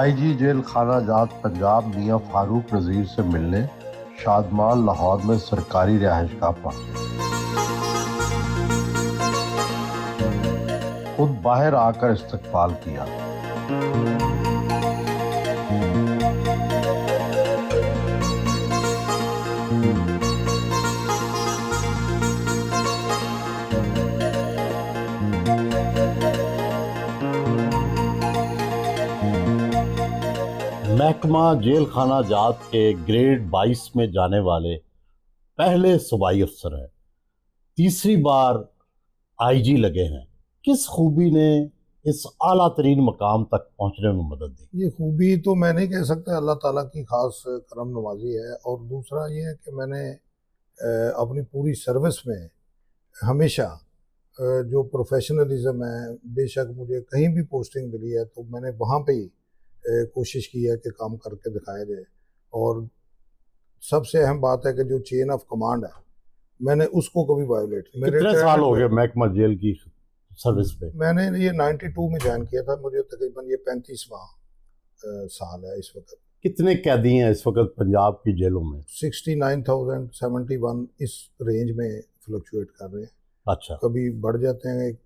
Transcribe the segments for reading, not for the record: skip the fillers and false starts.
IG jail खाना जात पंजाब मियां फारूक नजीर से मिलने शादमान लाहौर में सरकारी रिहाइशगाह पहुंचे। खुद बाहर आकर इस्तकबाल किया। महकमा जेल खाना जात के ग्रेड 22 में जाने वाले पहले सूबाई अफसर हैं। तीसरी बार आईजी लगे हैं। किस खूबी ने इस आला तरीन मकाम तक पहुंचने में मदद दी? ये खूबी तो मैं नहीं कह सकता, अल्लाह ताला की खास करम नवाजी है। और दूसरा ये है कि मैंने अपनी पूरी सर्विस में हमेशा जो प्रोफेशनलिज्म है, बेशक मुझे कहीं भी पोस्टिंग मिली है तो मैंने वहाँ पे ही कोशिश की है कि काम करके दिखाया जाए। और सबसे अहम बात है कि जो चेन ऑफ कमांड है मैंने उसको कभी वायोलेट नहीं। कितने साल हो गए महकमा जेल की सर्विस पे? मैंने ये 92 में ज्वाइन किया था, मुझे तकरीबन ये 35वां साल है इस वक्त। कितने कैदी हैं इस वक्त पंजाब की जेलों में? 69,071 इस रेंज में फ्लक्चुएट कर रहे हैं। अच्छा, कभी बढ़ जाते हैं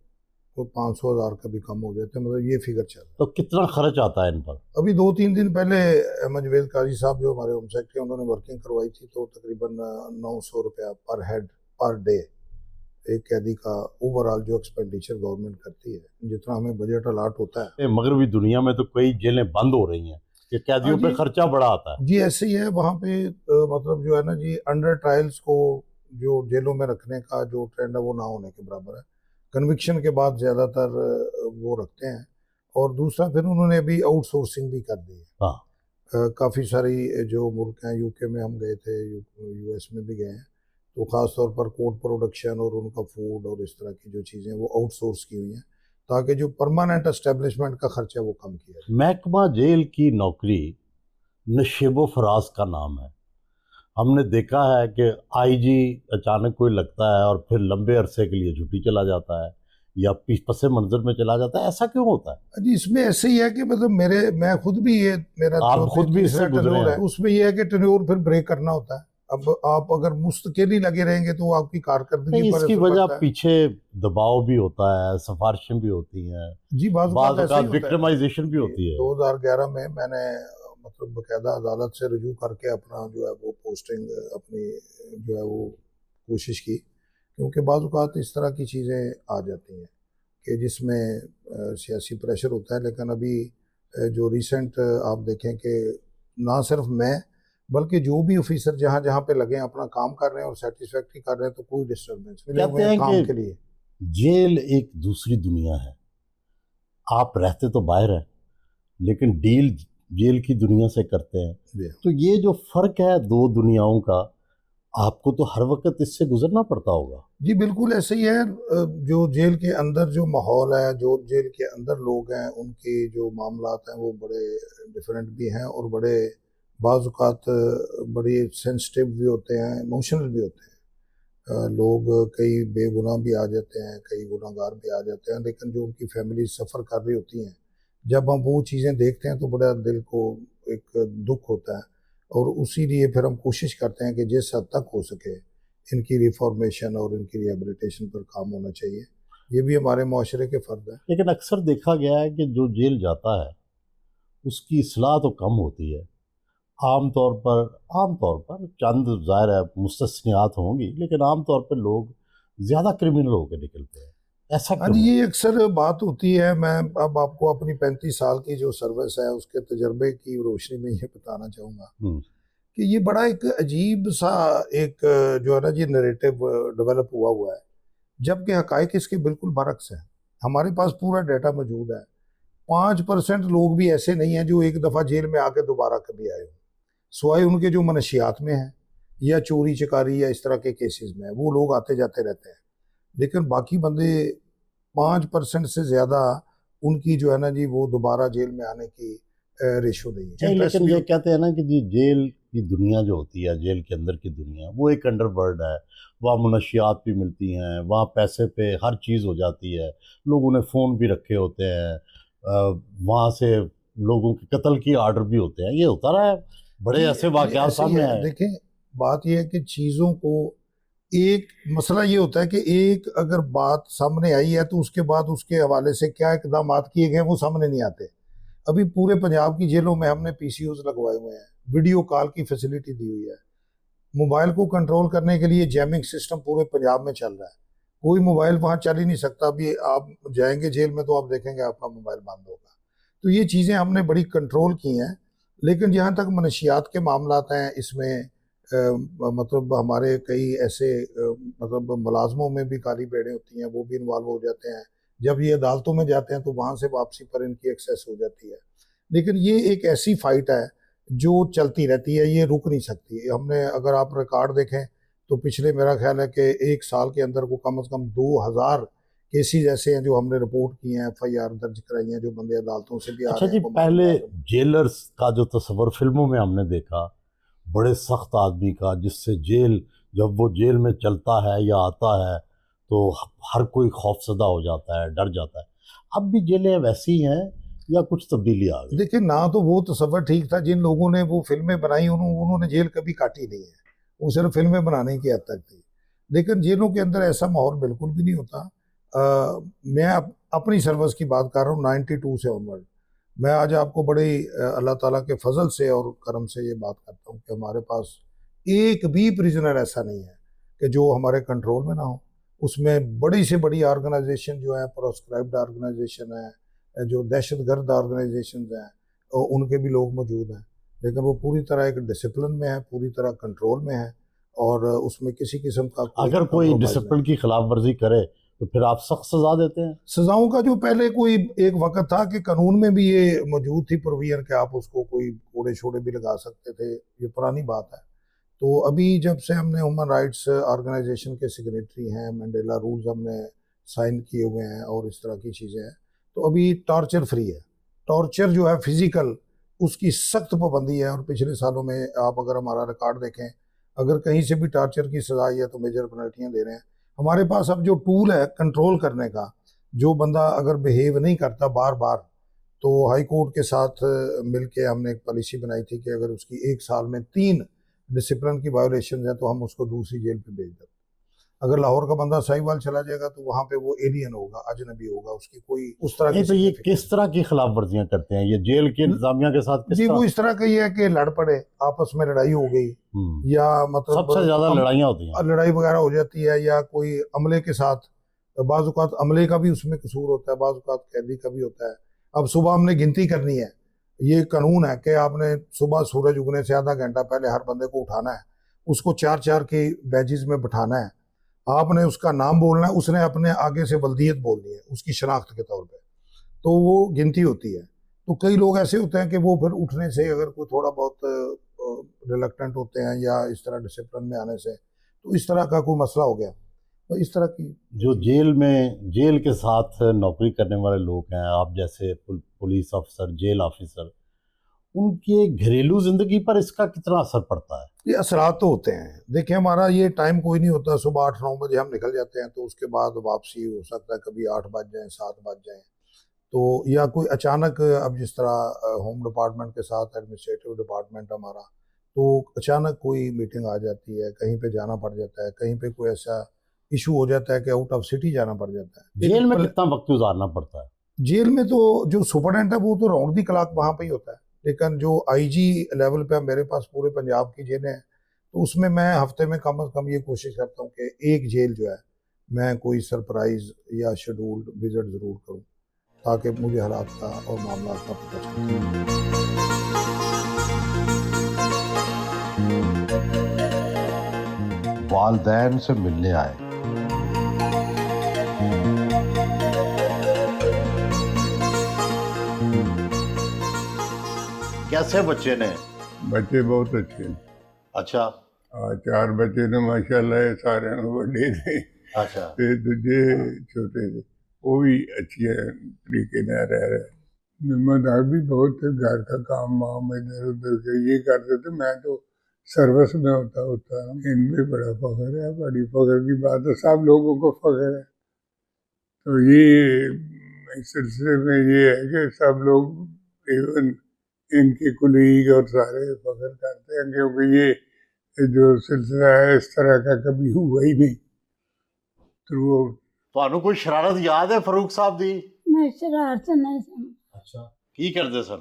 तो 500,000, कभी कम हो जाते हैं, मतलब ये फिगर चल रहा है। तो कितना खर्च आता है इन पर? अभी 2-3 दिन पहले अहमद जवेद काजी साहब जो हमारे होम सेक्रेटरी, उन्होंने वर्किंग करवाई थी तो तकरीबन 900 रुपया पर हेड पर डे एक कैदी का ओवरऑल जो एक्सपेंडिचर गवर्नमेंट करती है, जितना हमें बजट अलाट होता है। मगरबी दुनिया में तो कई जेलें बंद हो रही हैं कि कैदियों पे खर्चा बड़ा आता है। जी ऐसे ही है वहाँ पे, मतलब जो है ना जी, अंडर ट्रायल्स को जो जेलों में रखने का जो ट्रेंड है वो ना होने के बराबर है। कन्विक्शन के बाद ज़्यादातर वो रखते हैं। और दूसरा फिर उन्होंने अभी आउटसोर्सिंग भी कर दी है। हाँ, काफ़ी सारी जो मुल्क हैं, यूके में हम गए थे, यूएस में भी गए हैं, तो ख़ास तौर पर कोड प्रोडक्शन और उनका फूड और इस तरह की जो चीज़ें वो आउटसोर्स की हुई हैं ताकि जो परमानेंट एस्टेब्लिशमेंट का खर्चा वो कम किया जाए। महकमा जेल की नौकरी नशेबो फराज का नाम है। हमने देखा है कि आईजी अचानक कोई लगता है और फिर लंबे अरसे के लिए छुट्टी चला जाता है या पसे मंजर में चला जाता है। ऐसा क्यों होता है? जी इसमें ऐसे ही है कि मतलब मैं खुद भी ये मेरा आप खुद भी इससे गुजरे टेन्योर है, हैं। उसमें ये है कि टेन्योर फिर ब्रेक करना होता है। अब आप अगर मुस्तकिल ही लगे रहेंगे तो आपकी कारकर्दगी नहीं, पर इसकी असर वजह पड़ता है। पीछे दबाव भी होता है, सिफारिशें भी होती हैं, जी बाज़ बाज़ ऐसा ही औक़ात होता है। विक्टिमाइजेशन भी होती है। 2011 में मैंने मतलब बकायदा अदालत से रुजू करके अपना जो है वो पोस्टिंग अपनी जो है वो कोशिश की, क्योंकि बाज़ औक़ात इस तरह की चीज़ें आ जाती हैं कि जिसमें सियासी प्रेशर होता है। लेकिन अभी जो रिसेंट आप देखें कि ना सिर्फ मैं बल्कि जो भी ऑफिसर जहाँ जहाँ पे लगे हैं अपना काम कर रहे हैं और सेटिस्फैक्ट्री कर रहे हैं, तो कोई डिस्टर्बेंस मिले हुए हैं काम के लिए। जेल एक दूसरी दुनिया है। आप रहते तो बाहर हैं लेकिन डील जेल की दुनिया से करते हैं। तो ये जो फ़र्क है दो दुनियाओं का, आपको तो हर वक्त इससे गुजरना पड़ता होगा। जी बिल्कुल ऐसे ही है। जो जेल के अंदर जो माहौल है, जो जेल के अंदर लोग हैं, उनके जो मामलात हैं वो बड़े डिफरेंट भी हैं और बड़े बाज़ औक़ात बड़े सेंसिटिव भी होते हैं, इमोशनल भी होते हैं। लोग कई बेगुनाह भी आ जाते हैं, कई गुनहगार भी आ जाते हैं, लेकिन जो उनकी फैमिली सफ़र कर रही होती हैं, जब हम वो चीज़ें देखते हैं तो बड़ा दिल को एक दुख होता है। और उसी लिए फिर हम कोशिश करते हैं कि जिस हद तक हो सके इनकी रिफॉर्मेशन और इनकी रिहेबिलिटेशन पर काम होना चाहिए। ये भी हमारे माशरे के फ़र्ज है। लेकिन अक्सर देखा गया है कि जो जेल जाता है उसकी इस्लाह तो कम होती है। आम तौर पर चंद ज़ाहिर है मुस्तस्नियात होंगी, लेकिन आम तौर पर लोग ज़्यादा क्रिमिनल होकर निकलते हैं। ऐसा हाँ क्यों? जी, ये अक्सर बात होती है। मैं अब आपको अपनी 35 साल की जो सर्विस है उसके तजर्बे की रोशनी में ये बताना चाहूँगा कि ये बड़ा एक अजीब सा एक जो है ना जी नैरेटिव डेवलप हुआ है, जबकि हकायक इसके बिल्कुल बरक्स हैं। हमारे पास पूरा डाटा मौजूद है। 5% लोग भी ऐसे नहीं हैं जो एक दफ़ा जेल में आके दोबारा कभी आए हों, सिवाय उनके जो मनशियात में हैं या चोरी चकारी या इस तरह के केसेस में है, वो लोग आते जाते रहते हैं। लेकिन बाकी बंदे 5% से ज़्यादा उनकी जो है ना जी वो दोबारा जेल में आने की रेशो नहीं है। नहीं, लेकिन ये कहते हैं ना कि जी जेल की दुनिया जो होती है, जेल के अंदर की दुनिया, वो एक अंडरवर्ल्ड है। वहाँ मुनशियात भी मिलती हैं, वहाँ पैसे पे हर चीज़ हो जाती है, लोग उन्हें फ़ोन भी रखे होते हैं, वहाँ से लोगों के कत्ल की ऑर्डर भी होते हैं, ये होता रहा है, बड़े ऐसे वाकयात ऐसे ही सामने है। आए। देखिए, बात यह है कि चीज़ों को, एक मसला ये होता है कि एक अगर बात सामने आई है तो उसके बाद उसके हवाले से क्या इकदाम किए गए वो सामने नहीं आते। अभी पूरे पंजाब की जेलों में हमने पीसीओज लगवाए हुए हैं, वीडियो कॉल की फैसिलिटी दी हुई है, मोबाइल को कंट्रोल करने के लिए जैमिंग सिस्टम पूरे पंजाब में चल रहा है। कोई मोबाइल वहाँ चल ही नहीं सकता। अभी आप जाएंगे जेल में तो आप देखेंगे आपका मोबाइल बंद होगा। तो ये चीज़ें हमने बड़ी कंट्रोल की हैं। लेकिन जहाँ तक मनशियात के मामलात हैं, इसमें मतलब हमारे कई ऐसे मतलब मुलाजमों में भी काली बेड़ें होती हैं, वो भी इन्वॉल्व हो जाते हैं। जब ये अदालतों में जाते हैं तो वहाँ से वापसी पर इनकी एक्सेस हो जाती है। लेकिन ये एक ऐसी फाइट है जो चलती रहती है, ये रुक नहीं सकती। हमने अगर आप रिकॉर्ड देखें तो पिछले, मेरा ख्याल है कि एक साल के अंदर को कम से कम 2000 केसेस ऐसे हैं जो हमने रिपोर्ट किए हैं, FIR दर्ज कराई हैं, जो बंदे अदालतों से भी आ अच्छा रहे जी, हैं वो पहले मामला। जेलर्स का जो तस्वर फिल्मों में हमने देखा, बड़े सख्त आदमी का, जिससे जेल, जब वो जेल में चलता है या आता है तो हर कोई खौफजदा हो जाता है, डर जाता है। अब भी जेलें वैसी हैं या कुछ तब्दीली आ गई? देखिए, ना तो वो तस्वर ठीक था, जिन लोगों ने वो फिल्में बनाई उन्होंने जेल कभी काटी नहीं है, वो सिर्फ फिल्में बनाने की हद तक थी। लेकिन जेलों के अंदर ऐसा माहौल बिल्कुल भी नहीं होता। मैं अपनी सर्विस की बात कर रहा हूँ 92 से ऑनवर्ड। मैं आज आपको बड़े अल्लाह ताला के फजल से और करम से ये बात करता हूँ कि हमारे पास एक भी प्रिजनर ऐसा नहीं है कि जो हमारे कंट्रोल में ना हो। उसमें बड़ी से बड़ी ऑर्गेनाइजेशन जो है, प्रोस्क्राइब्ड ऑर्गेनाइजेशन है, जो दहशतगर्द ऑर्गेनाइजेशन हैं, उनके भी लोग मौजूद हैं। लेकिन वो पूरी तरह एक डिसिप्लिन में है, पूरी तरह कंट्रोल में है, और उसमें किसी किस्म का कोई अगर कोई कंप्रोमाइज़ नहीं। डिसिप्लिन की खिलाफ वर्जी करे तो फिर आप सख्त सजा देते हैं? सजाओं का जो पहले कोई एक वक्त था कि कानून में भी ये मौजूद थी प्रोविजन कि आप उसको कोई कोड़े छोड़े भी लगा सकते थे, ये पुरानी बात है। तो अभी जब से हमने ह्यूमन राइट्स ऑर्गेनाइजेशन के सेक्रेटरी हैं, मंडेला रूल्स हमने साइन किए हुए हैं और इस तरह की चीज़ें हैं, तो अभी टॉर्चर फ्री है। टॉर्चर जो है फिजिकल, उसकी सख्त पाबंदी है। और पिछले सालों में आप अगर हमारा रिकॉर्ड देखें, अगर कहीं से भी टॉर्चर की सजा आई है तो मेजर पेनल्टियाँ दे रहे हैं। हमारे पास अब जो टूल है कंट्रोल करने का, जो बंदा अगर बिहेव नहीं करता बार बार, तो हाई कोर्ट के साथ मिल के हमने एक पॉलिसी बनाई थी कि अगर उसकी एक साल में 3 डिसिप्लिन की वायोलेशन है तो हम उसको दूसरी जेल पे भेज देते। अगर लाहौर का बंदा साहिवाल चला जाएगा तो वहाँ पे वो एलियन होगा, अजनबी होगा, उसकी कोई उस तरह नहीं की तो ये significance किस तरह की खिलाफ वर्जियां करते हैं, ये जेल के इंतजामिया के साथ किस जी, तरह? वो इस तरह का ही है कि लड़ पड़े, आपस में लड़ाई हो गई, या मतलब सबसे ज्यादा लड़ाइयाँ होती हैं। लड़ाई वगैरह हो जाती है, या कोई अमले के साथ, बाज़ औक़ात अमले का भी उसमें कसूर होता है, बाज़ औक़ात कैदी का भी होता है। अब सुबह हमने गिनती करनी है, ये कानून है कि आपने सुबह सूरज उगने से आधा घंटा पहले हर बंदे को उठाना है, उसको 4-4 के बैजेस में बिठाना है, आपने उसका नाम बोलना है, उसने अपने आगे से वल्दियत बोलनी है उसकी शनाख्त के तौर पे, तो वो गिनती होती है। तो कई लोग ऐसे होते हैं कि वो फिर उठने से अगर कोई थोड़ा बहुत रिलक्टेंट होते हैं, या इस तरह डिसिप्लिन में आने से, तो इस तरह का कोई मसला हो गया, तो इस तरह की जो जेल में, जेल के साथ नौकरी करने वाले लोग हैं, आप जैसे पुलिस ऑफिसर, जेल ऑफिसर, उनके घरेलू जिंदगी पर इसका कितना असर पड़ता है? ये असरात तो होते हैं। देखिए, हमारा ये टाइम कोई नहीं होता, सुबह 8-9 बजे हम निकल जाते हैं, तो उसके बाद वापसी हो सकता है कभी 8 बज जाए, 7 बज जाए, तो या कोई अचानक, अब जिस तरह होम डिपार्टमेंट के साथ एडमिनिस्ट्रेटिव डिपार्टमेंट हमारा, तो अचानक कोई मीटिंग आ जाती है, कहीं पे जाना पड़ जाता है, कहीं पे कोई ऐसा इशू हो जाता है कि आउट ऑफ सिटी जाना पड़ जाता है। जेल में कितना वक्त गुजारना पड़ता है? जेल में तो जो सुपरडेंट है वो तो राउंड दी क्लॉक वहाँ पे ही होता है। लेकिन जो IG लेवल पे मेरे पास पूरे पंजाब की जेलें हैं, तो उसमें मैं हफ्ते में कम से कम ये कोशिश करता हूँ कि एक जेल जो है, मैं कोई सरप्राइज या शेड्यूल्ड विजिट ज़रूर करूँ, ताकि मुझे हालात का और मामला का पता चले। वालदैन से मिलने आए। कैसे बच्चे ने? बच्चे बहुत अच्छे हैं। अच्छा। 4 बच्चे ने माशाल्लाह, सारे बड़े थे अच्छा। ते दूजे छोटे थे, वो भी अच्छे तरीके से रह रहे। जिम्मेदार भी बहुत थे, घर का काम वाम इधर उधर के ये करते थे। मैं तो सर्विस में होता इनमें बड़ा फख्र है, बड़ी फख्र की बात है, सब लोगों को फख्र है। तो ये इस सिलसिले में ये है कि सब लोग इवन इनके कुलीग और सारे फख्र करते हैं, क्योंकि ये जो सिलसिला है इस तरह का कभी हुआ ही नहीं थ्रू आउट। ਤੁਹਾਨੂੰ ਕੋਈ ਸ਼ਰਾਰਤ ਯਾਦ ਹੈ ਫਰੂਕ ਸਾਹਿਬ ਦੀ? ਨਹੀਂ ਸ਼ਰਾਰਤ ਨਹੀਂ ਸੀ। ਅੱਛਾ, ਕੀ ਕਰਦੇ ਸਨ?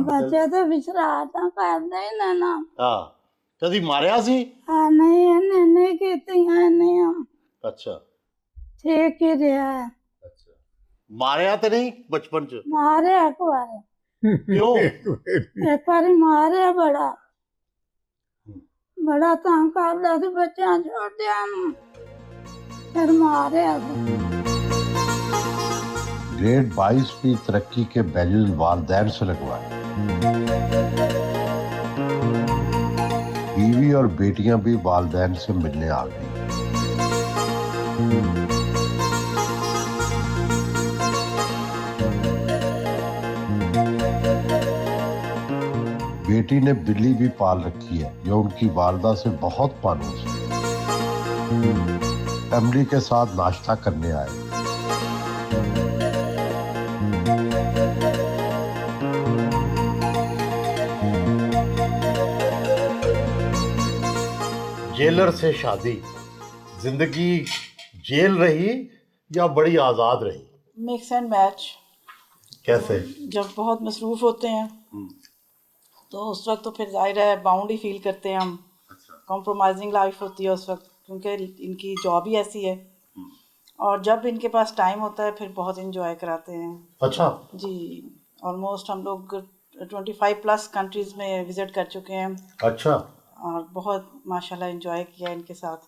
ਬੱਚੇ ਤਾਂ ਵੀ ਸ਼ਰਾਰਤਾਂ ਕਰਦੇ ਹੀ ਨੇ ਨਾ। ਹਾਂ, ਕਦੀ ਮਾਰਿਆ ਸੀ? ਹਾਂ ਨਹੀਂ ਇਹਨੇ ਨਹੀਂ ਕੀਤੀਆਂ ਇੰਨੀਆਂ। ਅੱਛਾ ਠੀਕ ਹੀ ਰਿਹਾ। ਅੱਛਾ, ਮਾਰਿਆ ਤੇ ਨਹੀਂ ਬਚਪਨ ਚ? ਮਾਰਿਆ ਇੱਕ ਵਾਰ, ਕਿਉਂ? ਇੱਕ ਵਾਰੀ ਮਾਰਿਆ ਬੜਾ ਤੰਗ ਕਰਦਾ ਸੀ ਬੱਚਿਆਂ ਛੋਟਿਆਂ ਨੂੰ, ਫਿਰ ਮਾਰਿਆ ਸੀ। ग्रेड 22 में तरक्की के बैजेस वालिदैन से लगवाए। बीवी और बेटियां भी वालिदैन से मिलने आ गई। बेटी ने बिल्ली भी पाल रखी है जो उनकी वालदा से बहुत मानूस है। फैमिली के साथ नाश्ता करने आए। जेलर से शादी, जिंदगी जेल रही या बड़ी आज़ाद रही? Mix and match. कैसे? जब बहुत मसरूफ़ होते हैं तो उस वक्त तो फिर जाहिर है बाउंड ही फील करते हैं हम। कॉम्प्रोमाइजिंग लाइफ होती है उस वक्त, क्योंकि इनकी जॉब ही ऐसी है। और जब इनके पास टाइम होता है फिर बहुत इंजॉय कराते हैं। अच्छा जी, ऑलमोस्ट हम लोग 25+ कंट्रीज़ में विज़िट कर चुके हैं। अच्छा, और बहुत माशाल्लाह इंजॉय किया इनके साथ।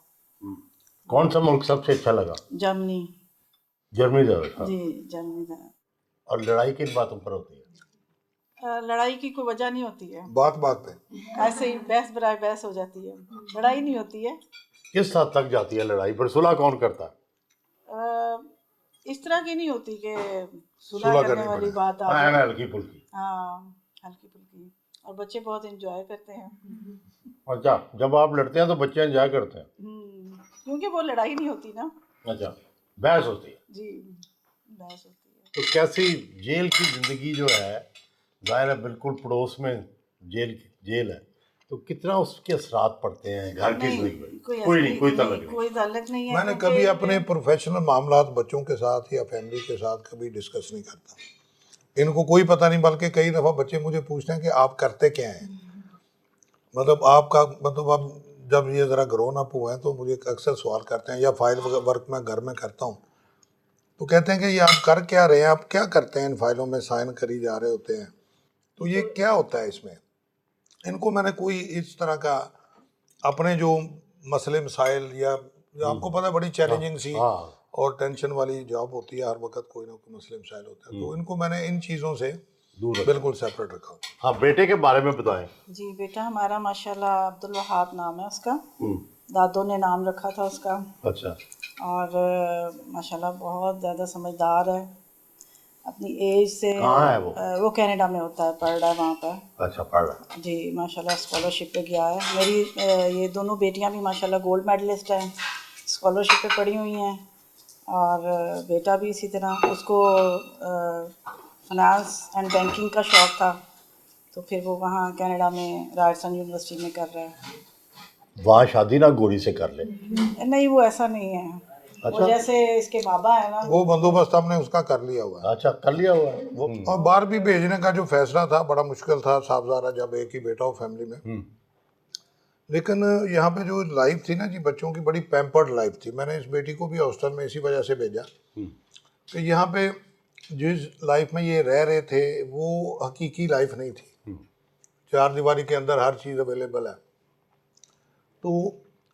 कौन सा मुल्क सबसे अच्छा लगा? जर्मनी। जर्मनी ज़्यादा था। जी जर्मनी था। और लड़ाई किन बातों पर होती है? लड़ाई की कोई वजह नहीं होती है, बात पे ऐसे ही बहस बराए बहस हो जाती है, लड़ाई नहीं होती है। किस हद तक जाती है लड़ाई पर? सुलह कौन करता है? इस तरह की नहीं होती कि सुलह करने वाली बात आ जाए। हल्की फुल्की। हाँ हल्की फुल्की। और बच्चे बहुत एंजॉय करते हैं। अच्छा, जब आप लड़ते हैं तो बच्चे एंजॉय करते हैं? क्योंकि वो लड़ाई नहीं होती ना। अच्छा, बहस होती है। जी बहस होती है। तो कैसी जेल की जिंदगी जो है, जाहिर है बिल्कुल पड़ोस में जेल है, तो कितना उसके असरात पड़ते हैं घर की जिंदगी में? कोई ताल्लुक नहीं है। मैंने कभी अपने प्रोफेशनल मामलात बच्चों के साथ या फैमिली के साथ कभी डिस्कस नहीं करता। इनको कोई पता नहीं, बल्कि कई दफ़ा बच्चे मुझे पूछते हैं कि आप करते क्या हैं, मतलब आपका मतलब आप जब ये ज़रा ग्रोन अप हुए हैं तो मुझे अक्सर सवाल करते हैं, या फाइल वर्क मैं घर में करता हूँ तो कहते हैं कि ये आप कर क्या रहे हैं, आप क्या करते हैं, इन फाइलों में साइन करी जा रहे होते हैं, तो ये क्या होता है इसमें। इनको मैंने कोई इस तरह का अपने जो मसले मसाइल या आपको पता है बड़ी चैलेंजिंग सी और टेंशन वाली जॉब होती है, हर वक्त कोई ना कोई मसले मसाइल होते हैं, तो इनको मैंने इन चीज़ों से बिल्कुल सेपरेट रखा। हाँ, बेटे के बारे में बताएं। जी, बेटा हमारा माशाल्लाह अब्दुल वहाब नाम है उसका। दादों ने नाम रखा था उसका। अच्छा। और माशाल्लाह बहुत ज़्यादा समझदार है अपनी एज से। कहाँ है वो कनाडा में होता है, पढ़ रहा है वहाँ पर। अच्छा, पढ़ रहा है। जी माशाल्लाह स्कॉलरशिप पे गया है। मेरी ये दोनों बेटियाँ भी माशाल्लाह गोल्ड मेडलिस्ट हैं, स्कॉलरशिप पे पढ़ी हुई हैं। और बेटा भी इसी तरह, उसको फाइनेंस एंड बैंकिंग का शौक़ था, तो फिर वो वहाँ कनाडा में राजस्थान यूनिवर्सिटी में कर रहा है। वहाँ शादी ना गोरी से कर ले? नहीं, वो ऐसा नहीं है। अच्छा? वो जैसे इसके बाबा है ना, वो बंदोबस्त हमने उसका कर लिया हुआ है। अच्छा, कर लिया हुआ है वो। और बाहर भी भेजने का जो फैसला था बड़ा मुश्किल था, साहबजादा जब एक ही बेटा हो फैमिली में। लेकिन यहाँ पे जो लाइफ थी ना जी, बच्चों की बड़ी पैम्पर्ड लाइफ थी। मैंने इस बेटी को भी हॉस्टल में इसी वजह से भेजा कि यहाँ पे जिस लाइफ में ये रह रहे थे वो हकीकी लाइफ नहीं थी। चार दीवारी के अंदर हर चीज़ अवेलेबल है, तो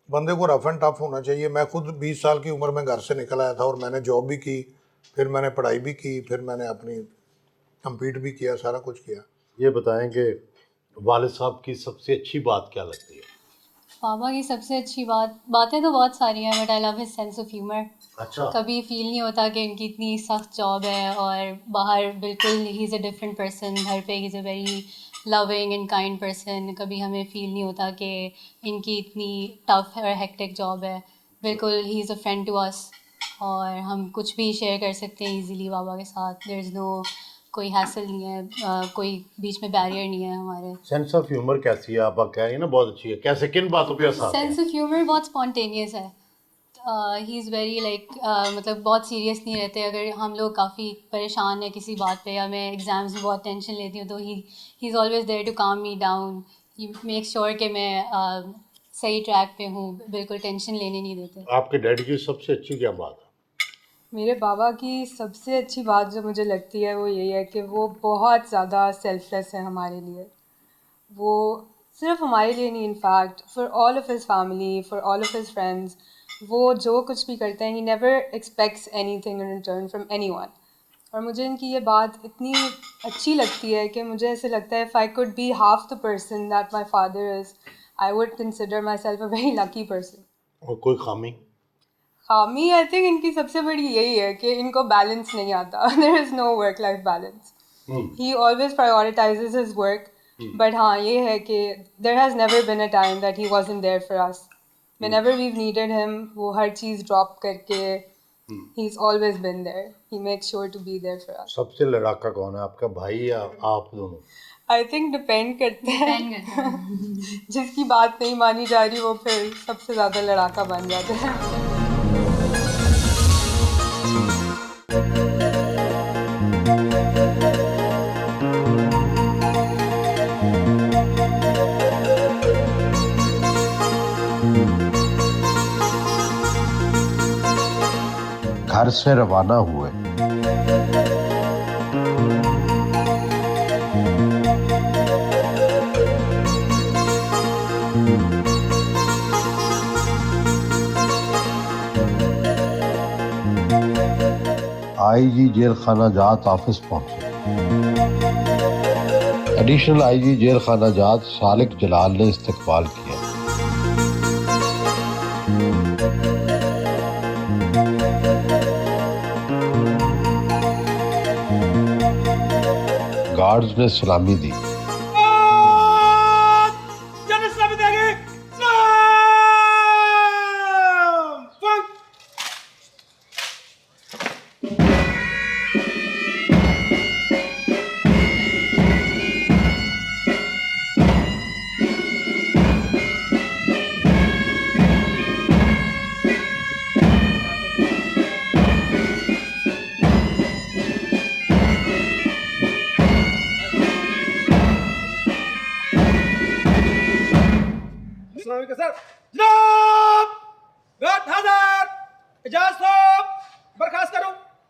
बंदे को रफ एंड टफ होना चाहिए। मैं खुद 20 साल की उम्र में घर से निकल आया था और मैंने जॉब भी की, फिर मैंने पढ़ाई भी की, फिर मैंने अपनी कम्पीट भी किया, सारा कुछ किया। ये बताएंगे वालिद साहब की सबसे अच्छी बात क्या लगती है? पापा की सबसे अच्छी बातें तो बहुत सारी हैं, but I love his sense of humour. अच्छा। कभी फील नहीं होता कि इनकी इतनी सख्त जॉब है और बाहर बिल्कुल he is a different person, घर पे ही is a very loving and kind person. कभी हमें फील नहीं होता कि इनकी इतनी टफ और हेक्टिक जॉब है। बिल्कुल he is a friend to us, और हम कुछ भी शेयर कर सकते हैं ईज़िली बाबा के साथ। देयर इज़ नो कोई हैसल नहीं है, कोई बीच में बैरियर नहीं है हमारे। सेंस ऑफ ह्यूमर कैसी है? आप कह रही हैं ना बहुत अच्छी है, कैसे, किन बातों पे हंसाते हैं? सेंस ऑफ ह्यूमर बहुत स्पॉन्टेनियस है। ही इज़ वेरी लाइक मतलब बहुत सीरियस नहीं रहते। अगर हम लोग काफ़ी परेशान है किसी बात पे, या मैं एग्ज़ाम्स में बहुत टेंशन लेती हूँ, तो he is always there to calm me down. He make sure कि मैं सही ट्रैक पे हूँ, बिल्कुल टेंशन लेने नहीं देते। आपके डैडी की सबसे अच्छी क्या बात है? मेरे बाबा की सबसे अच्छी बात जो मुझे लगती है वो यही है कि वो बहुत ज़्यादा सेल्फलेस है हमारे लिए। वो सिर्फ हमारे लिए नहीं, in fact for all of his family, for all of his friends, वो जो कुछ भी करते हैं he never aspects anything in return from anyone. और मुझे इनकी ये बात इतनी अच्छी लगती है कि मुझे ऐसे लगता है if I could be half the person that my father is, I would consider my self a very lucky person. और कोई खामी? खामी आई थिंक इनकी सबसे बड़ी यही है कि इनको बैलेंस नहीं आता। There is no work life balance. He always prioritises his work, but हाँ ये है कि there has never been a time that he wasn't there for us. Whenever we've needed him, वो हर चीज़ ड्रॉप करके he is always been there. He makes sure to be there for us. सबसे लड़ाका कौन है, आपका भाई या आप दोनों? आई थिंक डिपेंड करते हैं। जिसकी बात नहीं मानी जा रही वो फिर सबसे ज़्यादा लड़ाका बन जाता है। घर से रवाना हुए। आईजी जेल खाना जात ऑफिस पहुंचे। एडिशनल आईजी जेल खाना जात सालिक जलाल ने इस्तकबाल किया। गार्ड्स ने सलामी दी।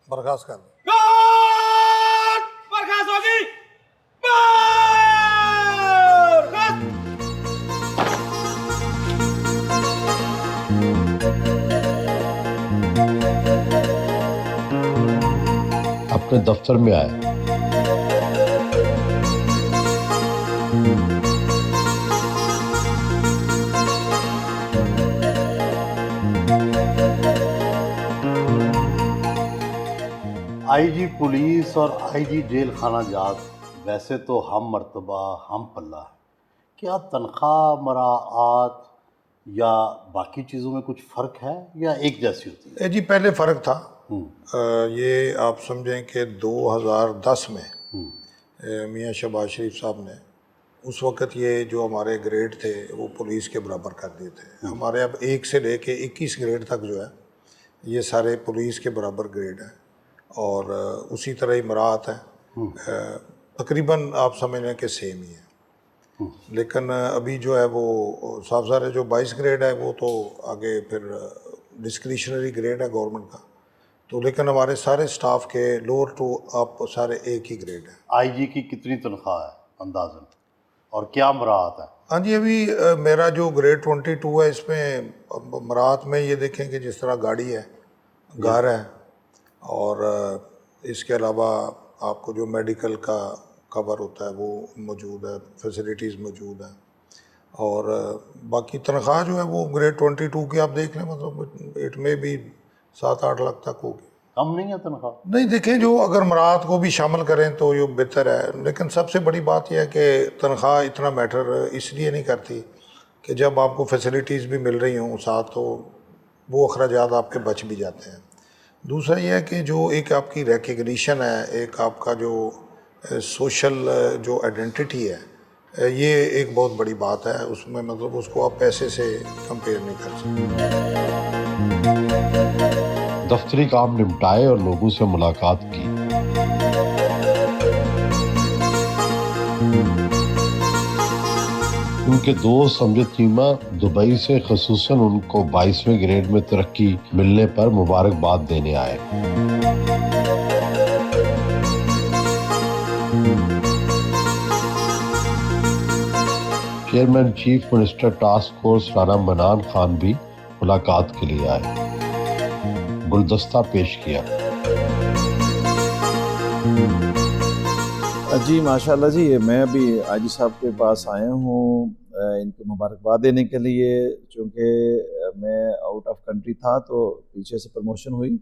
बर्खास्त कर दो। अपने दफ्तर में आए। आईजी पुलिस और आईजी जेल खाना जात वैसे तो हम मर्तबा हम पल्ला है। क्या तनख्वाह, मराआत या बाकी चीज़ों में कुछ फ़र्क है या एक जैसी होती है? जी पहले फ़र्क था। ये आप समझें कि 2010 में मियाँ शहबाज शरीफ साहब ने उस वक़्त ये जो हमारे ग्रेड थे वो पुलिस के बराबर कर दिए थे। हमारे अब 1 से लेके 21 ग्रेड तक जो है ये सारे पुलिस के बराबर ग्रेड हैं। और उसी तरह ही मराहत है, तकरीबन आप समझ लें कि सेम ही है। लेकिन अभी जो है वो साहब जो 22 ग्रेड है वो तो आगे फिर डिस्क्रिशनरी ग्रेड है गवर्नमेंट का। तो लेकिन हमारे सारे स्टाफ के लोअर टू अप सारे एक ही ग्रेड है। आईजी की कितनी तनख्वाह है अंदाज़न, और क्या मराहत है? हाँ जी, अभी मेरा जो ग्रेड 22 है इसमें मराहत में ये देखें कि जिस तरह गाड़ी है, घर है, और इसके अलावा आपको जो मेडिकल का कवर होता है वो मौजूद है, फैसिलिटीज़ मौजूद हैं। और बाकी तनख्वाह जो है वो ग्रेड 22 की आप देख लें, मतलब इट में भी 7-8 लाख तक होगी। कम नहीं है तनख्वाह? नहीं, देखें जो अगर मराहत को भी शामिल करें तो ये बेहतर है। लेकिन सबसे बड़ी बात यह है कि तनख्वाह इतना मैटर इसलिए नहीं करती कि जब आपको फैसिलिटीज़ भी मिल रही हों साथ, तो वो अखराजात आपके बच भी जाते हैं। दूसरा यह है कि जो एक आपकी रिकग्निशन है, एक आपका जो सोशल जो आइडेंटिटी है, ये एक बहुत बड़ी बात है। उसमें मतलब उसको आप पैसे से कंपेयर नहीं कर सकते। दफ्तरी काम निपटाए और लोगों से मुलाकात की। उनके दोस्त अमजद चीमा दुबई से खुसूसन उनको 22वें ग्रेड में तरक्की मिलने पर मुबारकबाद देने आए। Chairman chief minister task force Rana मनान खान भी मुलाकात के लिए आए, गुलदस्ता पेश किया। जी माशाल्लाह जी, मैं अभी आजी साहब के पास आया हूँ इनको मुबारकबाद देने के लिए, चूँकि मैं आउट ऑफ कंट्री था तो पीछे से प्रमोशन हुई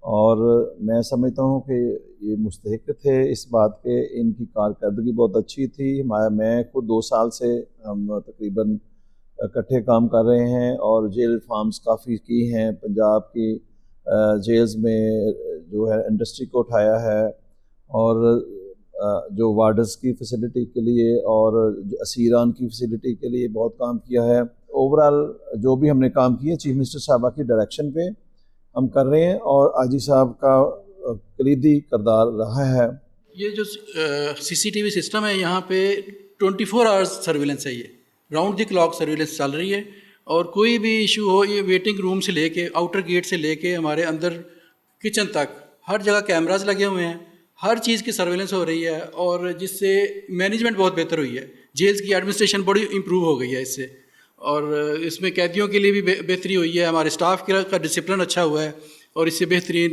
और मैं समझता हूँ कि ये मुस्तहिक थे इस बात के। इनकी कारकर्दगी बहुत अच्छी थी। मैं खुद 2 साल से हम तकरीबन इकट्ठे काम कर रहे हैं और जेल रिफॉर्म्स काफ़ी की हैं। पंजाब की जेल्स में जो है इंडस्ट्री को उठाया है और जो वार्डर्स की फैसिलिटी के लिए और जो असीरान की फैसिलिटी के लिए बहुत काम किया है। ओवरऑल जो भी हमने काम किया चीफ मिनिस्टर साहबा की डायरेक्शन पे हम कर रहे हैं और आजी साहब का कलीदी किरदार रहा है। ये जो सीसीटीवी सिस्टम है यहाँ पे 24 आवर्स सर्विलेंस है, ये राउंड द क्लॉक सर्विलेंस चल रही है और कोई भी इशू हो, ये वेटिंग रूम से लेके आउटर गेट से लेके हमारे अंदर किचन तक हर जगह कैमरास लगे हुए हैं, हर चीज़ की सर्विलेंस हो रही है और जिससे मैनेजमेंट बहुत बेहतर हुई है। जेल्स की एडमिनिस्ट्रेशन बड़ी इम्प्रूव हो गई है इससे और इसमें कैदियों के लिए भी बेहतरी हुई है। हमारे स्टाफ का डिसिप्लिन अच्छा हुआ है और इससे बेहतरीन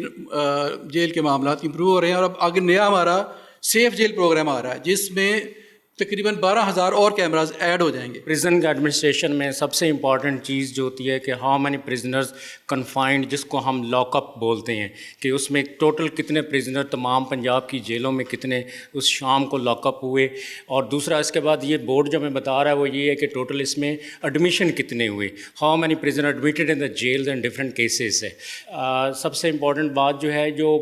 जेल के मामला इम्प्रूव हो रहे हैं। और अब आगे नया हमारा सेफ जेल प्रोग्राम आ रहा है जिसमें तकरीबन 12,000 और कैमरास ऐड हो जाएंगे। प्रिजन एडमिनिस्ट्रेशन में सबसे इम्पॉर्टेंट चीज़ जो होती है कि हाउ मैनी प्रिजनर्स कन्फाइंड, जिसको हम लॉकअप बोलते हैं, कि उसमें टोटल कितने प्रिजनर तमाम पंजाब की जेलों में कितने उस शाम को लॉकअप हुए। और दूसरा इसके बाद ये बोर्ड जो मैं बता रहा है वो ये है कि टोटल इसमें एडमिशन कितने हुए, how many prisoner admitted in the jails and different cases है। सबसे इम्पॉर्टेंट बात जो है, जो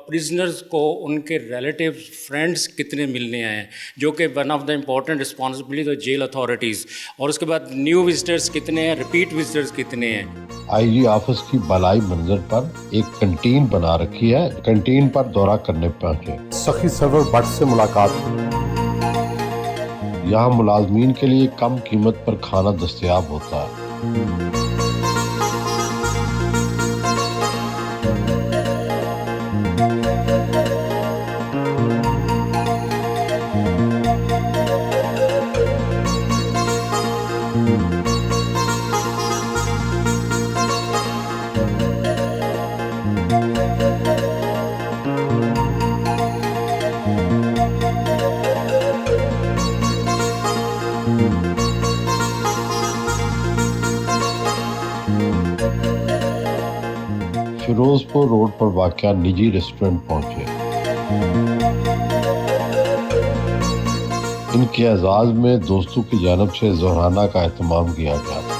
प्रिजनर्स को उनके रिलेटिव फ्रेंड्स कितने मिलने आए हैं, जो कि वन ऑफ इंपॉर्टेंट रिस्पॉन्सिबिलिटी तो जेल अथॉरिटीज़। और उसके बाद न्यू विजिटर्स कितने हैं, रिपीट विजिटर्स कितने हैं। आईजी ऑफिस की बलाई मंजिल पर एक कैंटीन बना रखी है। कैंटीन पर दौरा करने पहुंचे, सखी सरवर भट्ट से मुलाकात की। यहाँ मुलाजमीन के लिए कम कीमत पर खाना दस्तयाब होता है। फिरोजपुर रोड पर वाक़या निजी रेस्टोरेंट पहुंचे। इनके एजाज में दोस्तों की जानब से ज़ोहराना का एहतमाम किया गया था।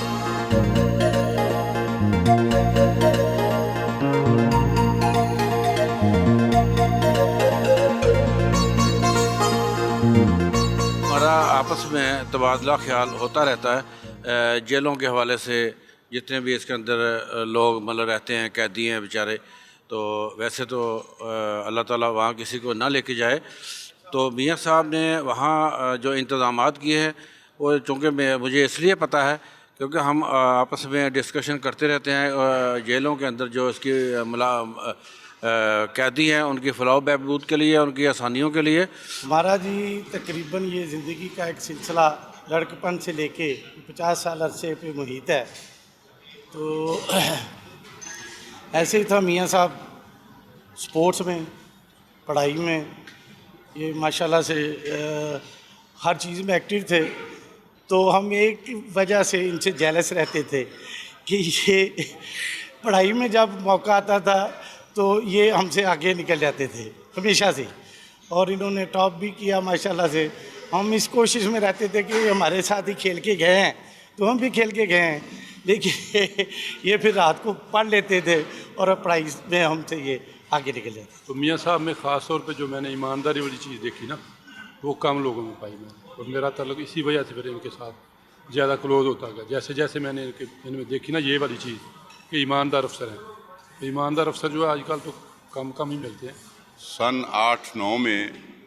हमारा आपस में तबादला ख्याल होता रहता है। जेलों के हवाले से जितने भी इसके अंदर लोग मतलब रहते हैं, कैदी हैं बेचारे, तो वैसे तो अल्लाह ताला वहाँ किसी को ना लेके जाए। तो मियाँ साहब ने वहाँ जो इंतज़ामात किए हैं वो चूँकि मुझे इसलिए पता है क्योंकि हम आपस में डिस्कशन करते रहते हैं जेलों के अंदर जो इसकी कैदी हैं उनकी फलाह बहबूद के लिए, उनकी आसानियों के लिए। हमारा जी तकरीबन ये ज़िंदगी का एक सिलसिला लड़कपन से लेके 50 साल अरसे पे मुहित है। तो ऐसे ही था मियाँ साहब, स्पोर्ट्स में, पढ़ाई में, ये माशाल्लाह से हर चीज़ में एक्टिव थे। तो हम एक वजह से इनसे जेलस रहते थे कि ये पढ़ाई में जब मौका आता था तो ये हमसे आगे निकल जाते थे हमेशा से, और इन्होंने टॉप भी किया माशाल्लाह से। हम इस कोशिश में रहते थे कि हमारे साथ ही खेल के गए हैं तो हम भी खेल के गए हैं, लेकिन ये फिर रात को पढ़ लेते थे और पढ़ाई में हमसे ये आगे निकल जाते हैं। तो मियाँ साहब में ख़ास तौर पे जो मैंने ईमानदारी वाली चीज़ देखी ना, वो कम लोगों में पाई मैंने, और मेरा ताल्लुक इसी वजह से फिर इनके साथ ज़्यादा क्लोज होता गया। जैसे जैसे मैंने इनमें देखी ना ये वाली चीज़ कि ईमानदार अफसर हैं, तो ईमानदार अफसर जो है आजकल तो कम ही मिलते हैं। सन 8-9 में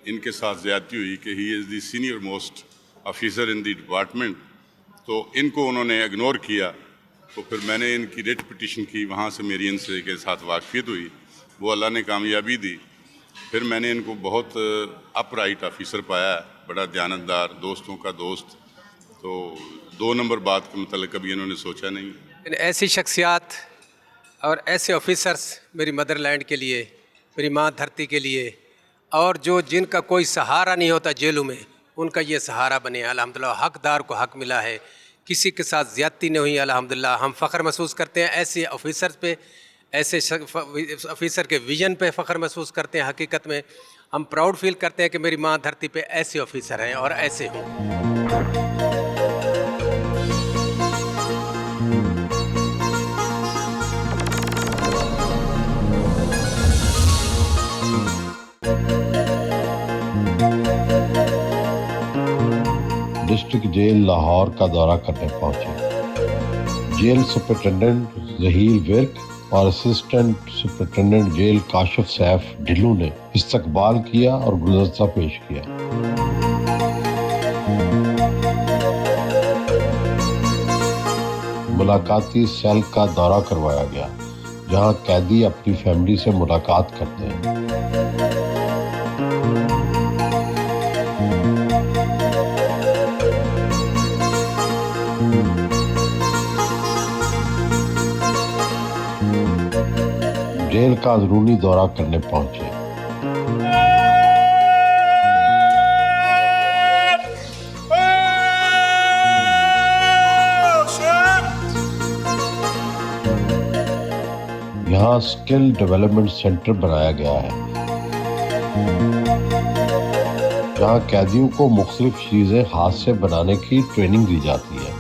इनके साथ ज़्यादती हुई कि he is the senior most officer in the department, तो इनको उन्होंने इग्नोर किया। तो फिर मैंने इनकी रिट पिटीशन की, वहाँ से मेरी इनसे के साथ वाकफियत हुई, वो अल्लाह ने कामयाबी दी। फिर मैंने इनको बहुत अपराइट ऑफिसर पाया, बड़ा दयानतदार, दोस्तों का दोस्त। तो 2 नंबर बात के मतलब कभी इन्होंने सोचा नहीं। ऐसी शख्सियात और ऐसे ऑफिसर्स मेरी मदरलैंड के लिए, मेरी माँ धरती के लिए, और जो जिनका कोई सहारा नहीं होता जेलों में, उनका ये सहारा बने। अल्हम्दुलिल्लाह हकदार को हक मिला है, किसी के साथ ज़्यादती नहीं हुई। अल्हम्दुलिल्लाह हम फ़ख्र महसूस करते हैं ऐसे ऑफिसर्स पे, ऐसे ऑफिसर के विजन पे फ़ख्र महसूस करते हैं। हकीकत में हम प्राउड फील करते हैं कि मेरी माँ धरती पे ऐसे ऑफिसर हैं और ऐसे हों। डिस्ट्रिक्ट जेल लाहौर का दौरा करने पहुंचे। जेल सुपरिटेंडेंट जहीर विर्क और assistant superintendent jail Kashif Saif Dhillu ने इस्तकबाल किया और गुलदस्ता पेश किया। मुलाकाती सेल का दौरा करवाया गया, जहां कैदी अपनी फैमिली से मुलाकात करते हैं। जेल का अंदरूनी दौरा करने पहुंचे। यहाँ स्किल डेवलपमेंट सेंटर बनाया गया है, जहाँ कैदियों को मुख्तलिफ चीजें हाथ से बनाने की ट्रेनिंग दी जाती है।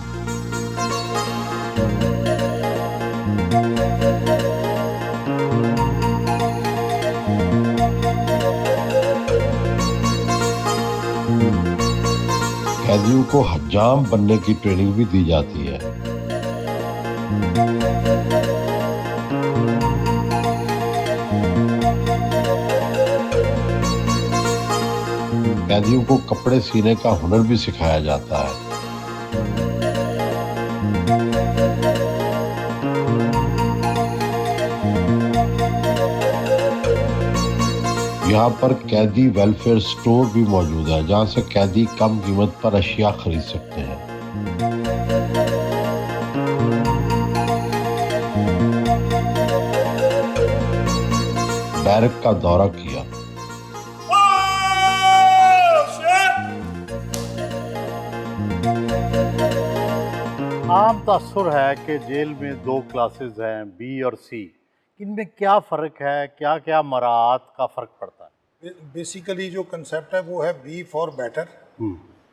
कैदियों को हज्जाम बनने की ट्रेनिंग भी दी जाती है। कैदियों को कपड़े सीने का हुनर भी सिखाया जाता है। यहाँ पर कैदी वेलफेयर स्टोर भी मौजूद है, जहाँ से कैदी कम कीमत पर अशिया खरीद सकते हैं। बैरक का दौरा किया। आम तसव्वुर है कि जेल में 2 क्लासेस हैं, बी और सी। इनमें क्या फ़र्क है, क्या क्या मराआत का फ़र्क पड़ता है? बेसिकली जो कंसेप्ट है वो है B for better,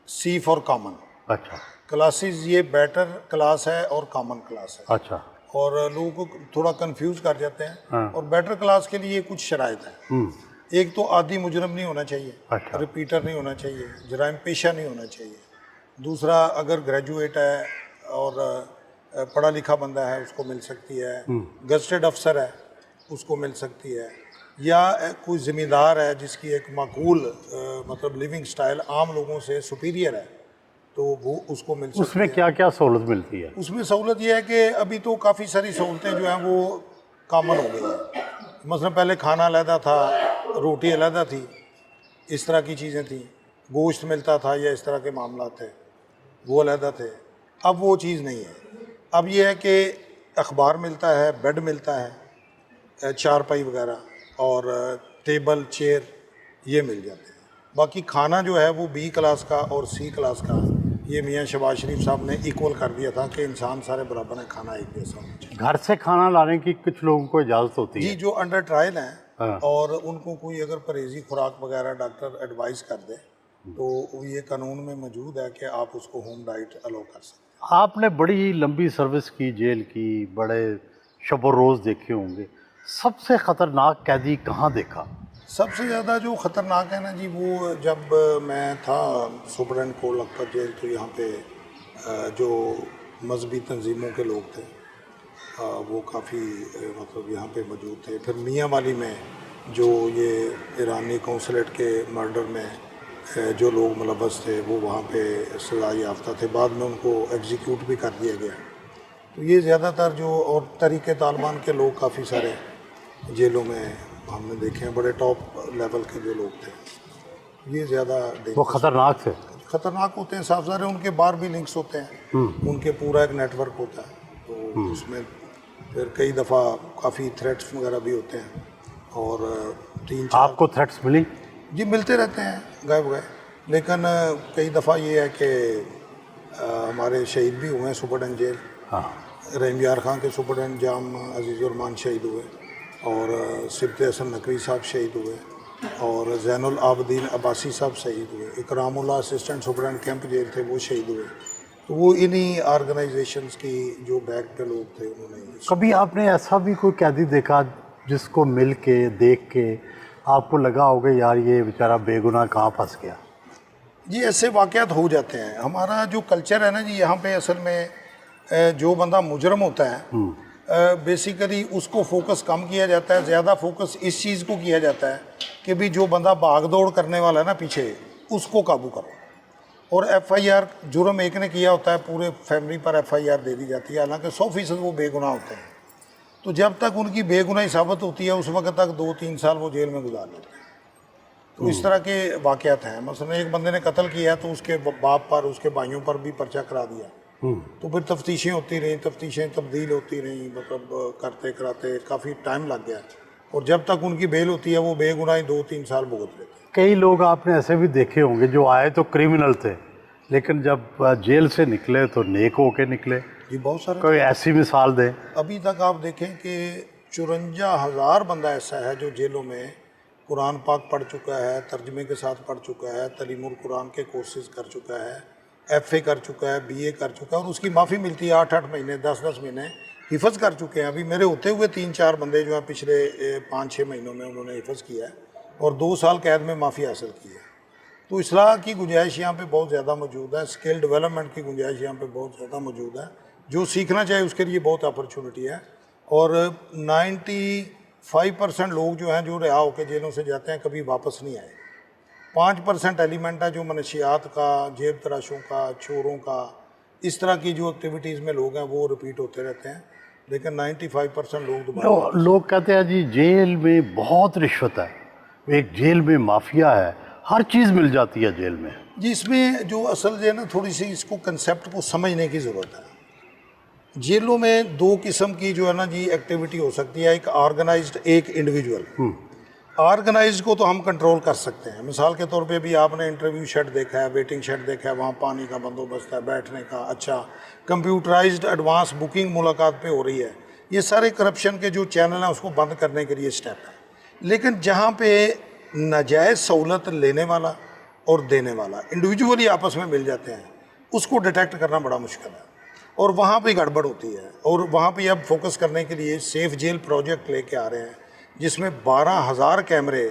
C for common. अच्छा। क्लासेस ये बेटर क्लास है और कॉमन क्लास है। अच्छा। और लोगों को थोड़ा कंफ्यूज कर जाते हैं। हाँ। और बेटर क्लास के लिए कुछ शराइत है। एक तो आदी मुजरम नहीं होना चाहिए। अच्छा। रिपीटर नहीं होना चाहिए, जराइम पेशा नहीं होना चाहिए। दूसरा, अगर ग्रेजुएट है और पढ़ा लिखा बंदा है उसको मिल सकती है। गजटेड अफसर है उसको मिल सकती है। या कोई ज़िम्मेदार है जिसकी एक माकूल मतलब लिविंग स्टाइल आम लोगों से सुपीरियर है, तो वो उसको मिल सकती है। उसमें क्या क्या सहूलत मिलती है? उसमें सहूलत ये है कि अभी तो काफ़ी सारी सहूलतें जो हैं वो कॉमन हो गई हैं। मसलन पहले खाना अलहदा था, रोटी अलहदा थी, इस तरह की चीज़ें थी। गोश्त मिलता था या इस तरह के मामला थे, वो अलहदा थे। अब वो चीज़ नहीं है। अब ये है कि अखबार मिलता है, बेड मिलता है, चारपाई वगैरह और टेबल चेयर ये मिल जाते हैं। बाकी खाना जो है वो बी क्लास का और सी क्लास का ये मियाँ शहबाज शरीफ साहब ने इक्वल कर दिया था कि इंसान सारे बराबर है, खाना एक जैसा होना चाहिए। घर से खाना लाने की कुछ लोगों को इजाज़त होती है जी, जो अंडर ट्रायल हैं। हाँ। और उनको कोई अगर परहेजी खुराक वगैरह डॉक्टर एडवाइस कर दे तो ये कानून में मौजूद है कि आप उसको होम डाइट अलो कर सकते हैं। आपने बड़ी लंबी सर्विस की जेल की, बड़े शब रोज़ देखे होंगे, सबसे ख़तरनाक कैदी कहाँ देखा? सबसे ज़्यादा जो ख़तरनाक है ना जी, वो जब मैं था सुपरडेंट को लखपत जेल, तो यहाँ पे जो मजहबी तंजीमों के लोग थे वो काफ़ी मतलब यहाँ पे मौजूद थे। फिर मियाँ वाली में जो ये ईरानी कौंसलेट के मर्डर में जो लोग मुलव्वस थे वो वहाँ पे सज़ा याफ्ता थे, बाद में उनको एग्जीक्यूट भी कर दिया गया। तो ये ज़्यादातर जो और तरीक़े तालिबान के लोग काफ़ी सारे जेलों में हमने देखे हैं, बड़े टॉप लेवल के जो लोग थे, ये ज़्यादा वो ख़तरनाक थे। ख़तरनाक होते हैं, साफ ज़ाहिर है उनके बाहर भी लिंक्स होते हैं, उनके पूरा एक नेटवर्क होता है, तो उसमें फिर कई दफ़ा काफ़ी थ्रेट्स वगैरह भी होते हैं। और 3-4 आपको थ्रेट्स मिली? जी मिलते रहते हैं गायब गए, लेकिन कई दफ़ा ये है कि हमारे शहीद भी हुए हैं सुपरडेंट जेल। हाँ, रहीम यार खां के सुपरडेंट जाम अजीज़ुर्रहमान शहीद हुए, और सिब्ते हसन नकवी साहब शहीद हुए, और ज़ैनुल आबदीन अब्बासी साहब शहीद हुए, Ikramullah assistant superintendent camp jail थे वो शहीद हुए। तो वो इन्हीं ऑर्गेनाइजेशंस की जो बैक पे लोग थे उन्होंने। कभी आपने ऐसा भी कोई कैदी देखा जिसको मिल के देख के आपको लगा होगा यार ये बेचारा बेगुनाह कहाँ फंस गया? जी ऐसे वाक़यात हो जाते हैं। हमारा जो कल्चर है ना जी, यहाँ पे असल में जो बंदा मुजरम होता है बेसिकली उसको फोकस कम किया जाता है, ज़्यादा फोकस इस चीज़ को किया जाता है कि भी जो बंदा भाग दौड़ करने वाला है ना पीछे, उसको काबू करो। और FIR जुर्म एक ने किया होता है, पूरे फैमिली पर FIR दे दी जाती है, हालांकि 100% वो बेगुनाह होते हैं। तो जब तक उनकी बेगुनाही साबित होती है उस वक्त तक 2-3 साल वो जेल में गुजार लेते हैं। तो इस तरह के वाक़यात हैं। मसलन एक बंदे ने कत्ल किया तो उसके बाप पर, उसके भाइयों पर भी पर्चा करा दिया, तो फिर तफ्तीशें होती रहीं, तफ्तीशें तब्दील होती रहीं, मतलब करते कराते काफ़ी टाइम लग गया, और जब तक उनकी बेल होती है वो बेगुनाही 2-3 साल भुगत लेते हैं। कई लोग आपने ऐसे भी देखे होंगे जो आए तो क्रिमिनल थे, लेकिन जब जेल से निकले तो नेक होके निकले। जी बहुत सारे। कोई ऐसी मिसाल दें? अभी तक आप देखें कि 54,000 बंदा ऐसा है जो जेलों में कुरान पाक पढ़ चुका है, तर्जमे के साथ पढ़ चुका है, तलीमुल कुरान के कोर्सेज कर चुका है, FA कर चुका है, BA कर चुका है, और उसकी माफ़ी मिलती है 8-8 महीने 10-10 महीने हिफ़्ज़ कर चुके हैं। अभी मेरे होते हुए 3-4 बंदे जो हैं पिछले 5-6 महीनों में उन्होंने हिफ़्ज़ किया है और 2 साल कैद में माफ़ी हासिल की है। तो इस्लाह की गुंजाइश यहाँ पे बहुत ज़्यादा मौजूद है, स्किल डेवलपमेंट की गुंजाइश यहाँ पे बहुत ज़्यादा मौजूद है। जो सीखना चाहे उसके लिए बहुत अपॉर्चुनिटी है। और 95% लोग जो हैं जो रिहा होकर जेलों से जाते हैं कभी वापस नहीं आए। 5% एलिमेंट है जो मनशियात का, जेब तराशों का, चोरों का, इस तरह की जो एक्टिविटीज़ में लोग हैं वो रिपीट होते रहते हैं, लेकिन 95% लोग दोबारा। लोग कहते हैं जी जेल में बहुत रिश्वत है, एक जेल में माफिया है, हर चीज़ मिल जाती है जेल में। जी इसमें जो असल जो है ना, थोड़ी सी इसको कंसेप्ट को समझने की ज़रूरत है। जेलों में 2 किस्म की जो है ना जी एक्टिविटी हो सकती है, एक ऑर्गेनाइज्ड, एक इंडिविजुअल। ऑर्गेनाइज्ड को तो हम कंट्रोल कर सकते हैं। मिसाल के तौर पे भी आपने इंटरव्यू शेड देखा है, वेटिंग शेड देखा है, वहाँ पानी का बंदोबस्त है, बैठने का, अच्छा कंप्यूटराइज्ड एडवांस बुकिंग मुलाकात पे हो रही है। ये सारे करप्शन के जो चैनल हैं उसको बंद करने के लिए स्टेप है। लेकिन जहाँ पे नाजायज़ सहूलत लेने वाला और देने वाला इंडिविजुअली आपस में मिल जाते हैं, उसको डिटेक्ट करना बड़ा मुश्किल है, और वहाँ पे गड़बड़ होती है। और वहाँ पे अब फोकस करने के लिए सेफ जेल प्रोजेक्ट लेके आ रहे हैं, जिसमें 12,000 कैमरे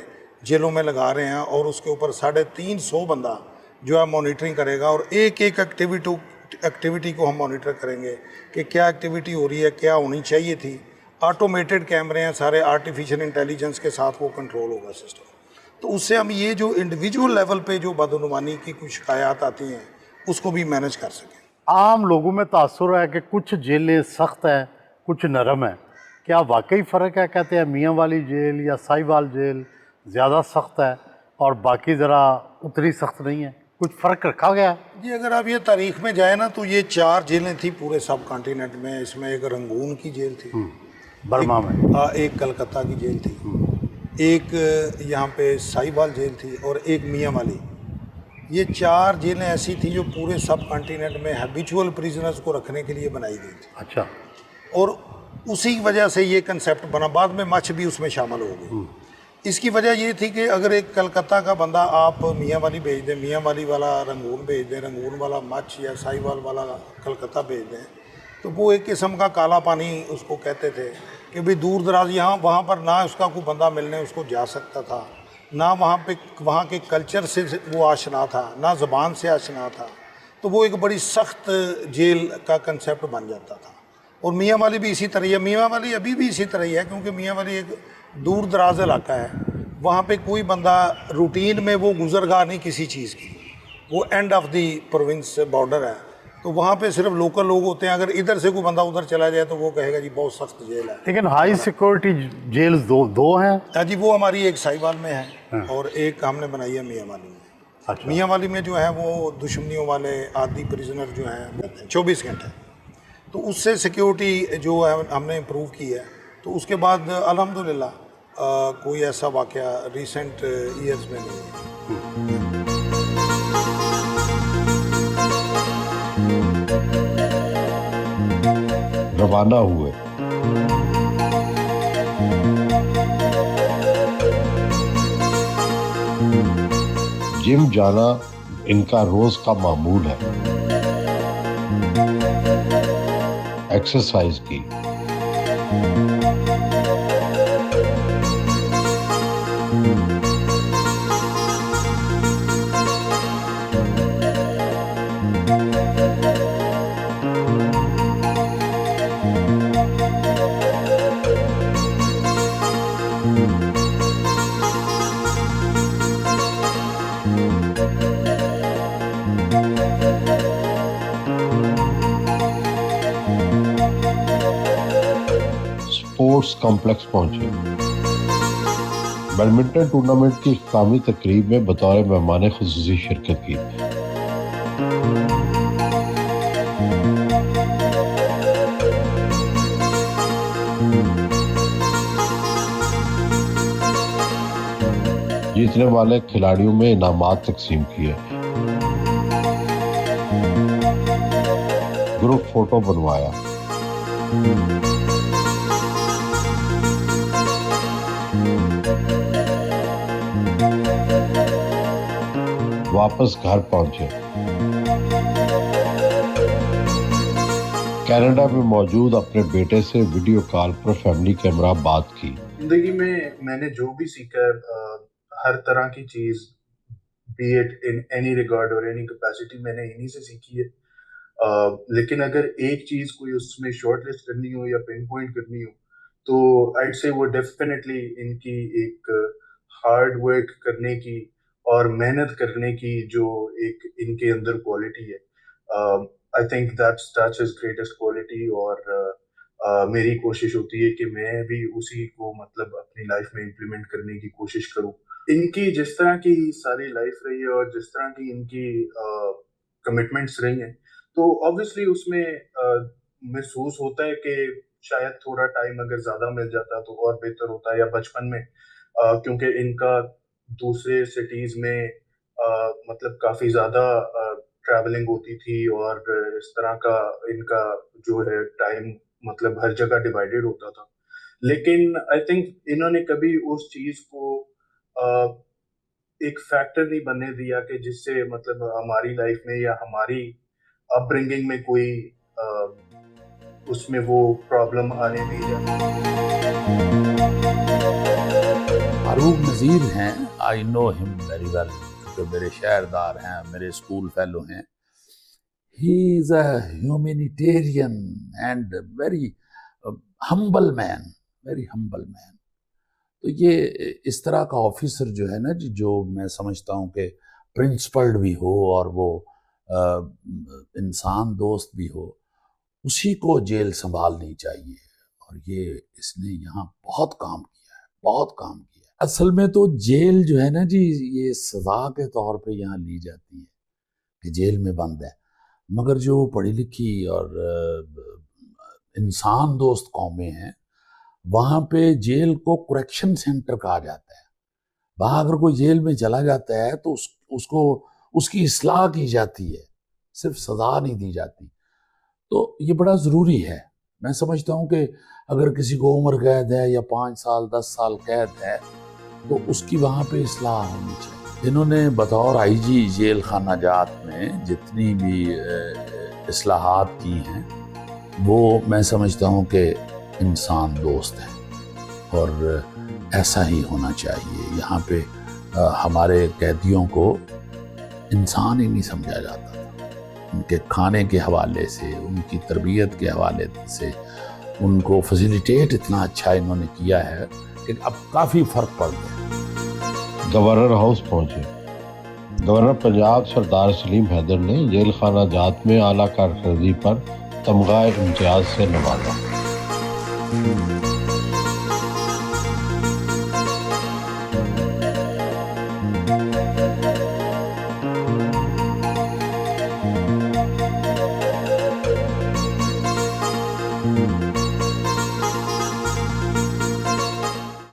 जेलों में लगा रहे हैं, और उसके ऊपर 350 बंदा जो है मॉनिटरिंग करेगा, और एक एक एक्टिविटी को हम मॉनिटर करेंगे कि क्या एक्टिविटी हो रही है, क्या होनी चाहिए थी। ऑटोमेटेड कैमरे हैं सारे, आर्टिफिशियल इंटेलिजेंस के साथ वो कंट्रोल होगा सिस्टम। तो उससे हम ये जो इंडिविजुअल लेवल पे जो बदनुमानी की कुछ शिकायत आती हैं उसको भी मैनेज कर सकें। आम लोगों में तासुर है कि कुछ जेलें सख्त हैं, कुछ नरम है। क्या वाकई फ़र्क है? कहते हैं मियाँ वाली जेल या साहिवाल जेल ज़्यादा सख्त है और बाकी ज़रा उतनी सख्त नहीं है, कुछ फ़र्क रखा गया है? जी अगर आप ये तारीख़ में जाए ना तो ये 4 जेलें थी पूरे सब कॉन्टिनेंट में। इसमें एक रंगून की जेल थी, बर्मा में, एक कलकत्ता की जेल थी, एक यहाँ पे साहिवाल जेल थी, और एक मियाँ वाली। ये 4 जेलें ऐसी थी जो पूरे सब कॉन्टिनेंट में हैबिचुअल प्रिजनर्स को रखने के लिए बनाई गई थी। अच्छा। और उसी वजह से ये कंसेप्ट बना, बाद में मछ भी उसमें शामिल हो गई। इसकी वजह ये थी कि अगर एक कलकत्ता का बंदा आप मियाँ वाली भेज दें, मियाँ वाली वाला रंगून भेज दें, रंगून वाला मछ या साहिवाल वाला कलकत्ता भेज दें, तो वो एक किस्म का काला पानी उसको कहते थे, कि भाई दूर दराज यहाँ वहाँ पर ना उसका कोई बंदा मिलने उसको जा सकता था, ना वहाँ के कल्चर से वो आशना था, ना ज़बान से आशना था। तो वो एक बड़ी सख्त जेल का कंसेप्ट बन जाता था। और मियाँ वाली भी इसी तरह है, मियाँ वाली अभी भी इसी तरह ही है, क्योंकि मियाँ वाली एक दूर दराज इलाका है, वहाँ पे कोई बंदा रूटीन में वो गुजरगाह नहीं किसी चीज़ की, वो end of the province border है, तो वहाँ पे सिर्फ लोकल लोग होते हैं। अगर इधर से कोई बंदा उधर चला जाए तो वो कहेगा जी बहुत सख्त जेल है। लेकिन हाई सिक्योरिटी जेल दो हैं? हाँ जी, वो हमारी एक साहिवाल में है और एक हमने बनाई है मियाँ वाली में। अच्छा। मियाँ वाली में जो है वो दुश्मनियों वाले आदि प्रिजनर जो हैं 24 घंटे, तो उससे सिक्योरिटी जो है हमने इम्प्रूव की है। तो उसके बाद अल्हम्दुलिल्लाह कोई ऐसा वाक़या रिसेंट ईयर्स में नहीं है। रवाना हुए। जिम जाना इनका रोज का मामूल है। एक्सरसाइज की। स्पोर्ट्स कॉम्प्लेक्स पहुंचे। बैडमिंटन टूर्नामेंट की इख्तितामी तकरीब में बतौर मेहमान खुसूसी शिरकत की। जीतने वाले खिलाड़ियों में इनामात तकसीम किए। ग्रुप फोटो बनवाया। वापस घर पहुंचे। कनाडा में मौजूद अपने बेटे से वीडियो कॉल पर फैमिली कैमरा बात की। जिंदगी में मैंने जो भी सीखा है, हर तरह की चीज, B it in any regard और एनी कैपेसिटी, मैंने इन्हीं से सीखी है। लेकिन अगर एक चीज कोई उसमें शॉर्ट लिस्ट करनी हो या पिन पॉइंट करनी हो, तो आइड से वो डेफिनेटली इनकी एक हार्ड वर्क करने की और मेहनत करने की जो एक इनके अंदर क्वालिटी है, I think that's his greatest quality. और मेरी कोशिश होती है कि मैं भी उसी को मतलब अपनी लाइफ में इम्प्लीमेंट करने की कोशिश करूं। इनकी जिस तरह की सारी लाइफ रही है और जिस तरह की इनकी कमिटमेंट्स रही हैं, तो ऑब्वियसली उसमें महसूस होता है कि शायद थोड़ा टाइम अगर ज़्यादा मिल जाता तो और बेहतर होता, या बचपन में क्योंकि इनका दूसरे सिटीज़ में मतलब काफ़ी ज़्यादा ट्रैवलिंग होती थी और इस तरह का इनका जो है टाइम मतलब हर जगह डिवाइडेड होता था। लेकिन आई थिंक इन्होंने कभी उस चीज़ को एक फैक्टर नहीं बनने दिया कि जिससे मतलब हमारी लाइफ में या हमारी अपब्रिंगिंग में कोई उसमें वो प्रॉब्लम आने दी जाए। फारूक नज़ीर हैं, I know him very well, क्योंकि मेरे शहरदार हैं, मेरे स्कूल फेलो हैं। ही is a humanitarian and very humble man, very humble man. तो ये इस तरह का ऑफिसर जो है ना जी, जो मैं समझता हूँ कि प्रिंसिपल्ड भी हो और वो इंसान दोस्त भी हो, उसी को जेल संभालनी चाहिए। और ये इसने यहाँ बहुत काम किया है, बहुत काम किया है। असल में तो जेल जो है ना जी, ये सज़ा के तौर पे यहाँ ली जाती है कि जेल में बंद है, मगर जो पढ़ी लिखी और इंसान दोस्त कौमें हैं, वहाँ पे जेल को करेक्शन सेंटर कहा जाता है। वहाँ अगर कोई जेल में चला जाता है तो उसको उसकी इस्लाह की जाती है, सिर्फ सज़ा नहीं दी जाती। तो ये बड़ा ज़रूरी है। मैं समझता हूँ कि अगर किसी को उम्र कैद है या 5 साल 10 साल कैद है, तो उसकी वहाँ पे इस्लाह होनी चाहिए। इन्होंने बतौर आईजी जेल खाना जात में जितनी भी इस्लाहात की हैं, वो मैं समझता हूँ कि इंसान दोस्त हैं और ऐसा ही होना चाहिए। यहाँ पे हमारे कैदियों को इंसान ही नहीं समझा जाता था। उनके खाने के हवाले से, उनकी तरबियत के हवाले से, उनको फैसिलिटेट इतना अच्छा इन्होंने किया है कि अब काफ़ी फ़र्क पड़ गया। गवर्नर हाउस पहुँचे। गवर्नर पंजाब सरदार सलीम हैदर ने जेल खाना जात में आला कारकर्दगी पर तमगा इम्तियाज़ से नवाजा।